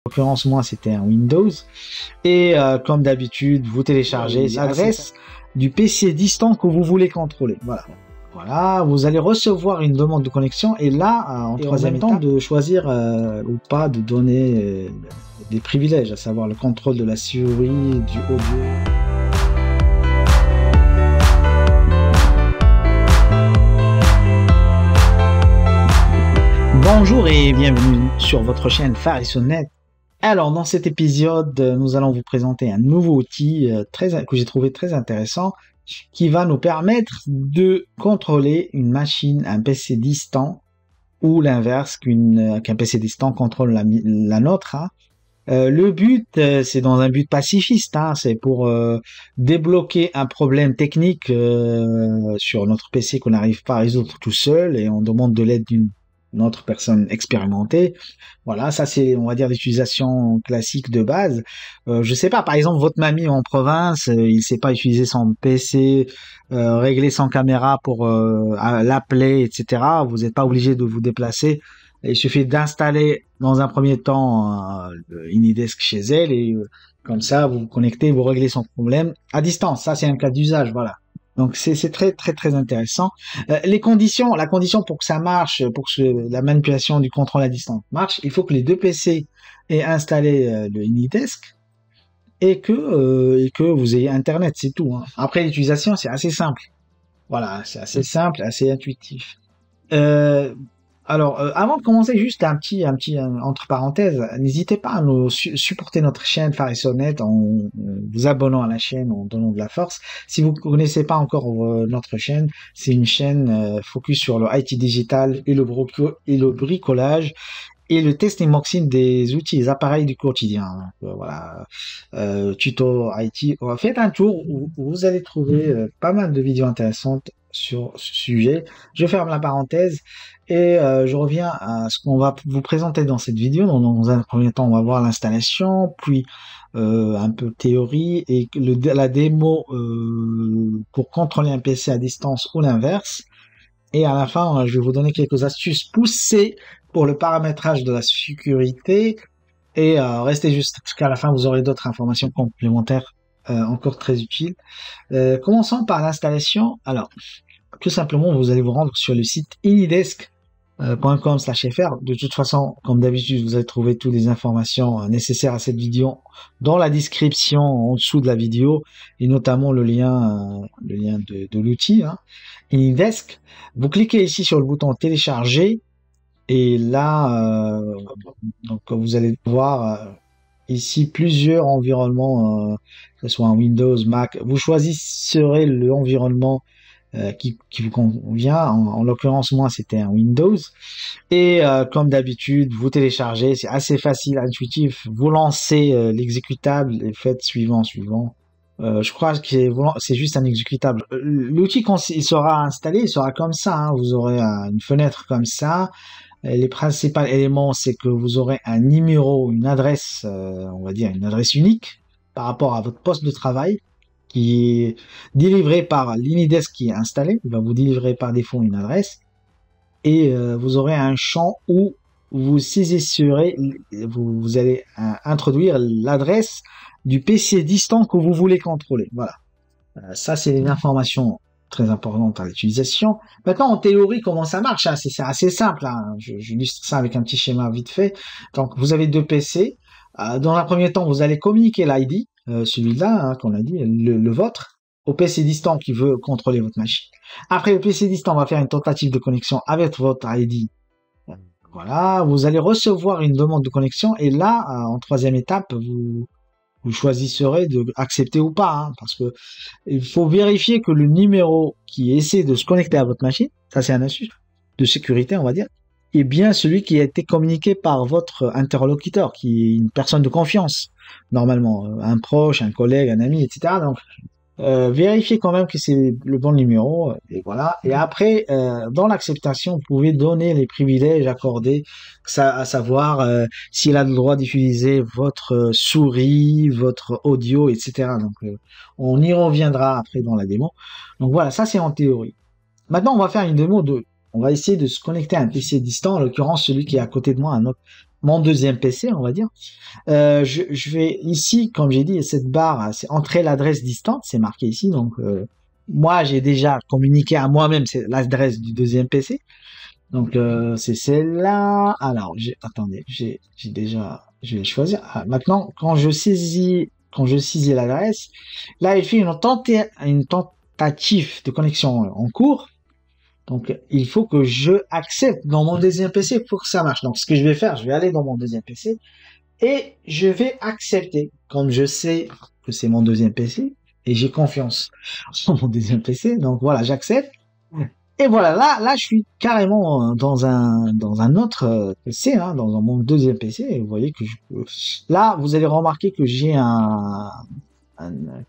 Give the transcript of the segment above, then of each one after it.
En l'occurrence, moi, c'était un Windows. Et comme d'habitude, vous téléchargez l'adresse du PC distant que vous voulez contrôler. Voilà. Voilà, vous allez recevoir une demande de connexion et là, en troisième temps, de choisir ou pas de donner des privilèges, à savoir le contrôle de la souris, du audio. Bonjour et bienvenue sur votre chaîne FarissonNet. Alors, dans cet épisode, nous allons vous présenter un nouveau outil que j'ai trouvé très intéressant qui va nous permettre de contrôler une machine, un PC distant ou l'inverse, qu'un PC distant contrôle la nôtre. Hein. Le but, c'est dans un but pacifiste, hein, c'est pour débloquer un problème technique sur notre PC qu'on n'arrive pas à résoudre tout seul et on demande de l'aide d'une autre personne expérimentée. Voilà, ça c'est, on va dire, l'utilisation classique de base. Je sais pas, par exemple, votre mamie en province, il sait pas utiliser son PC, régler son caméra pour l'appeler, etc. Vous n'êtes pas obligé de vous déplacer. Il suffit d'installer dans un premier temps Inidesk chez elle et comme ça vous vous connectez, vous réglez son problème à distance. Ça c'est un cas d'usage, voilà. Donc c'est très intéressant. La condition pour que ça marche, pour que la manipulation du contrôle à distance marche, il faut que les deux PC aient installé le Inidesk et que vous ayez Internet, c'est tout. Hein. Après l'utilisation c'est assez simple. Voilà, c'est assez simple, assez intuitif. Alors, avant de commencer, juste un petit entre parenthèses, n'hésitez pas à nous supporter notre chaîne FarissonNet en vous abonnant à la chaîne, en donnant de la force. Si vous ne connaissez pas encore notre chaîne, c'est une chaîne focus sur le IT digital et le bricolage et le test et unboxing des outils, des appareils du quotidien. Voilà, tuto IT. Faites un tour où vous allez trouver pas mal de vidéos intéressantes sur ce sujet. Je ferme la parenthèse et je reviens à ce qu'on va vous présenter dans cette vidéo. Dans un premier temps, on va voir l'installation, puis un peu théorie et la démo pour contrôler un PC à distance ou l'inverse. Et à la fin, je vais vous donner quelques astuces poussées pour le paramétrage de la sécurité. Et restez juste jusqu'à la fin, vous aurez d'autres informations complémentaires encore très utiles. Commençons par l'installation. Alors, tout simplement, vous allez vous rendre sur le site inidesk.com/fr. De toute façon, comme d'habitude, vous allez trouver toutes les informations nécessaires à cette vidéo dans la description en dessous de la vidéo et notamment le lien de l'outil hein, Inidesk. Vous cliquez ici sur le bouton télécharger et là, donc vous allez voir ici plusieurs environnements, que ce soit en Windows, Mac. Vous choisirez l'environnement qui vous convient. En l'occurrence, moi, c'était un Windows. Et comme d'habitude, vous téléchargez. C'est assez facile, intuitif. Vous lancez l'exécutable et faites suivant. Je crois que c'est juste un exécutable. L'outil, quand il sera installé, il sera comme ça. Hein. Vous aurez une fenêtre comme ça. Les principaux éléments, c'est que vous aurez un numéro, une adresse, on va dire une adresse unique par rapport à votre poste de travail qui est délivré par l'Inidesk qui est installé. Il va vous délivrer par défaut une adresse et vous aurez un champ où vous saisirez, vous allez introduire l'adresse du PC distant que vous voulez contrôler. Voilà. Ça, c'est une information très importante à l'utilisation. Maintenant, en théorie, comment ça marche hein. C'est assez simple. Hein. J'illustre ça avec un petit schéma vite fait. Donc, vous avez deux PC. Dans un premier temps, vous allez communiquer l'ID, celui-là, hein, qu'on a dit, le vôtre, au PC distant qui veut contrôler votre machine. Après, le PC distant va faire une tentative de connexion avec votre ID. Voilà, vous allez recevoir une demande de connexion et là, en troisième étape, vous choisirez de accepter ou pas, hein, parce que il faut vérifier que le numéro qui essaie de se connecter à votre machine, ça c'est un astuce de sécurité, on va dire, est bien celui qui a été communiqué par votre interlocuteur, qui est une personne de confiance, normalement, un proche, un collègue, un ami, etc. Donc, vérifiez quand même que c'est le bon numéro, et voilà. Et après, dans l'acceptation, vous pouvez donner les privilèges accordés, à savoir s'il a le droit d'utiliser votre souris, votre audio, etc. Donc, on y reviendra après dans la démo. Donc voilà, ça c'est en théorie. Maintenant, on va faire une démo on va essayer de se connecter à un PC distant, en l'occurrence celui qui est à côté de moi, un autre mon deuxième PC, on va dire. Je vais ici, comme j'ai dit, cette barre, c'est entrer l'adresse distante, c'est marqué ici. Donc, moi, j'ai déjà communiqué à moi-même, c'est l'adresse du deuxième PC. Donc, c'est celle-là. Alors, attendez, j'ai déjà, je vais choisir. Ah, maintenant, quand je saisis l'adresse, là, il fait une tentative de connexion en cours. Donc, il faut que je accepte dans mon deuxième PC pour que ça marche. Donc, ce que je vais faire, je vais aller dans mon deuxième PC et je vais accepter. Comme je sais que c'est mon deuxième PC et j'ai confiance en mon deuxième PC, donc voilà, j'accepte. Et voilà, là, je suis carrément dans un autre PC, hein, dans mon deuxième PC. Et vous voyez que là, vous allez remarquer que j'ai comment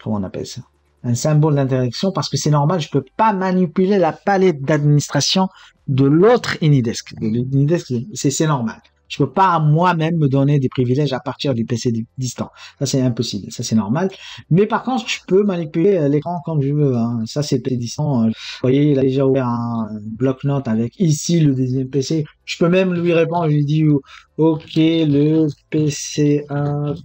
on appelle ça? Un symbole d'interaction parce que c'est normal, je peux pas manipuler la palette d'administration de l'autre Anydesk. De l'Anydesk, c'est normal. Je peux pas moi-même me donner des privilèges à partir du PC distant. Ça, c'est impossible. Ça, c'est normal. Mais par contre, je peux manipuler l'écran comme je veux, hein. Ça, c'est le PC distant. Vous voyez, il a déjà ouvert un bloc-notes avec ici le deuxième PC. Je peux même lui répondre. Je lui dis, OK, le PC1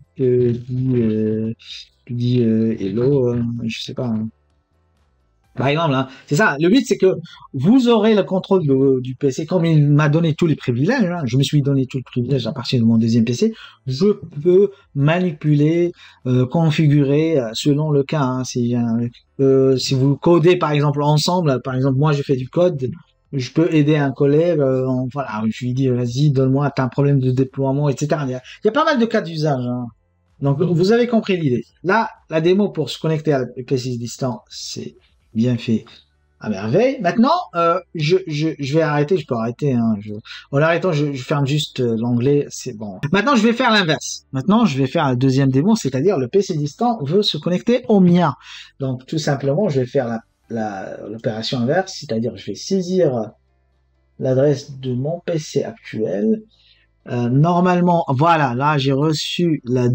dit hello, je sais pas, hein. Par exemple, hein, c'est ça. Le but, c'est que vous aurez le contrôle du PC. Comme il m'a donné tous les privilèges, hein, je me suis donné tous les privilèges à partir de mon deuxième PC, je peux manipuler, configurer selon le cas, hein. Si vous codez, par exemple, ensemble, par exemple, moi, je fais du code, je peux aider un collègue, voilà, je lui dis, vas-y, donne-moi, t'as un problème de déploiement, etc. Il y a pas mal de cas d'usage, hein. Donc, vous avez compris l'idée. Là, la démo pour se connecter à la PC distant, c'est bien fait à merveille. Maintenant, je vais arrêter, je peux arrêter, hein, en arrêtant, je ferme juste l'onglet, c'est bon. Maintenant, je vais faire l'inverse. Maintenant, je vais faire la deuxième démo, c'est-à-dire le PC distant veut se connecter au mien. Donc, tout simplement, je vais faire l'opération inverse, c'est-à-dire je vais saisir l'adresse de mon PC actuel. Normalement, voilà, là, j'ai reçu une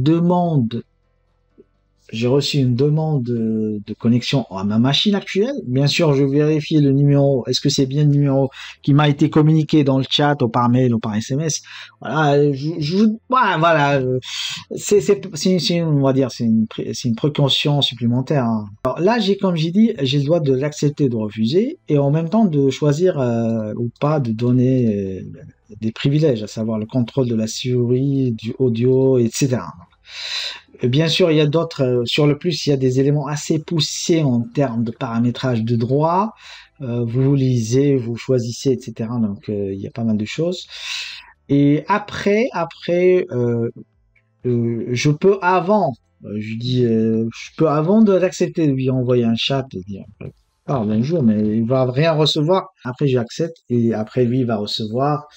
demande de connexion à ma machine actuelle. Bien sûr, je vérifie le numéro. Est-ce que c'est bien le numéro qui m'a été communiqué dans le chat ou par mail ou par SMS? Voilà, voilà. On va dire, c'est une précaution supplémentaire, hein. Alors là, comme j'ai dit, j'ai le droit de l'accepter, de refuser, et en même temps de choisir ou pas de donner des privilèges, à savoir le contrôle de la souris, du audio, etc. Bien sûr, il y a d'autres, sur le plus, il y a des éléments assez poussés en termes de paramétrage de droit. Vous lisez, vous choisissez, etc. Donc, il y a pas mal de choses. Et je peux je peux avant de l'accepter, de lui envoyer un chat et dire, bonjour, mais il va rien recevoir. Après, j'accepte et après, lui, il va recevoir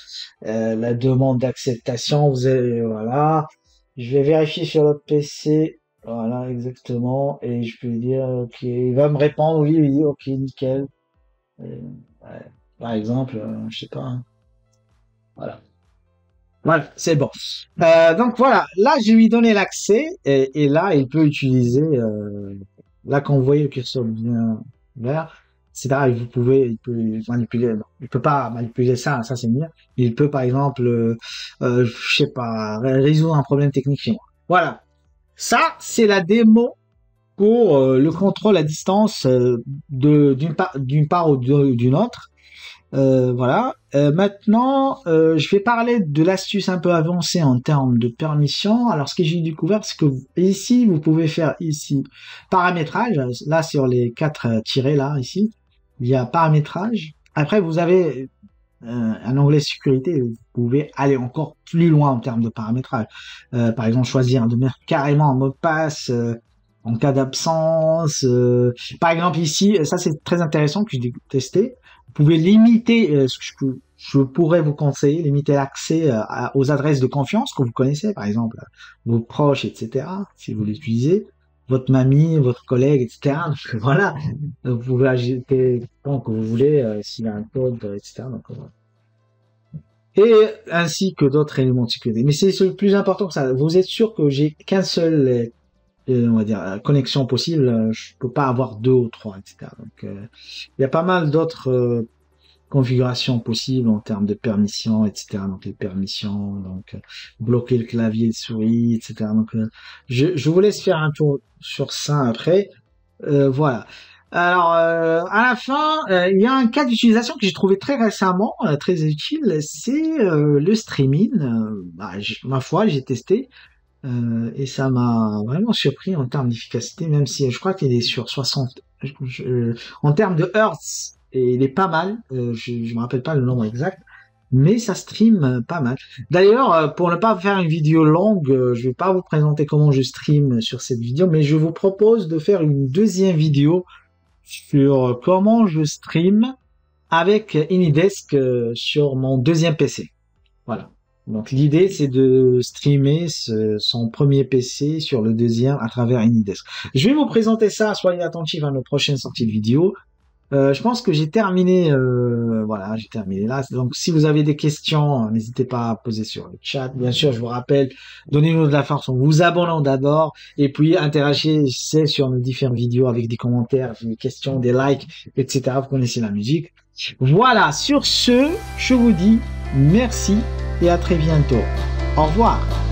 la demande d'acceptation. Voilà. Je vais vérifier sur l'autre PC. Voilà, exactement. Et je peux lui dire, OK. Il va me répondre, oui, il dit, OK, nickel. Ouais. Par exemple, je sais pas, hein. Voilà. Voilà, c'est bon. Donc voilà, là, je lui ai donné l'accès et là, il peut utiliser, là, quand vous voyez le curseur bien vert, etc., il peut manipuler, non, il peut pas manipuler ça c'est mieux. Il peut, par exemple, je sais pas, résoudre un problème technique chez moi. Voilà. Ça, c'est la démo pour le contrôle à distance d'une part ou d'une autre. Voilà. Maintenant, je vais parler de l'astuce un peu avancée en termes de permission. Alors, ce que j'ai découvert, c'est que ici, vous pouvez faire ici paramétrage. Là, sur les 4 tirets là, ici, il y a paramétrage. Après, vous avez un onglet sécurité. Vous pouvez aller encore plus loin en termes de paramétrage. Par exemple, choisir de mettre carrément un mot de passe. En cas d'absence, par exemple ici, ça c'est très intéressant que j'ai testé. Vous pouvez limiter, ce que je pourrais vous conseiller, limiter l'accès aux adresses de confiance que vous connaissez, par exemple vos proches, etc. Si vous l'utilisez, votre mamie, votre collègue, etc. Donc voilà, vous pouvez ajouter tant que vous voulez s'il y a un code, etc. Donc, voilà. Et ainsi que d'autres éléments de sécurité. Mais c'est le plus important que ça. Vous êtes sûr que j'ai qu'un seul on va dire connexion possible, je peux pas avoir deux ou trois, etc. Donc il y a pas mal d'autres configurations possibles en termes de permissions, etc. Donc les permissions, donc bloquer le clavier et le souris, etc. Donc je vous laisse faire un tour sur ça après. Voilà. Alors, à la fin, il y a un cas d'utilisation que j'ai trouvé très récemment, très utile, c'est le streaming. Ma foi, j'ai testé et ça m'a vraiment surpris en termes d'efficacité, même si je crois qu'il est sur 60. En termes de hertz, et il est pas mal. Je me rappelle pas le nombre exact, mais ça stream pas mal. D'ailleurs, pour ne pas faire une vidéo longue, je vais pas vous présenter comment je stream sur cette vidéo, mais je vous propose de faire une deuxième vidéo sur comment je stream avec Anydesk sur mon deuxième PC. Voilà. Donc l'idée c'est de streamer son premier PC sur le deuxième à travers Anydesk. Je vais vous présenter ça, soyez attentifs à nos prochaines sorties de vidéos. Je pense que j'ai terminé, voilà, j'ai terminé là. Donc, si vous avez des questions, n'hésitez pas à poser sur le chat. Bien sûr, je vous rappelle, donnez-nous de la force en vous abonnant d'abord, et puis interagissez sur nos différentes vidéos avec des commentaires, des questions, des likes, etc. Vous connaissez la musique. Voilà, sur ce, je vous dis merci et à très bientôt. Au revoir.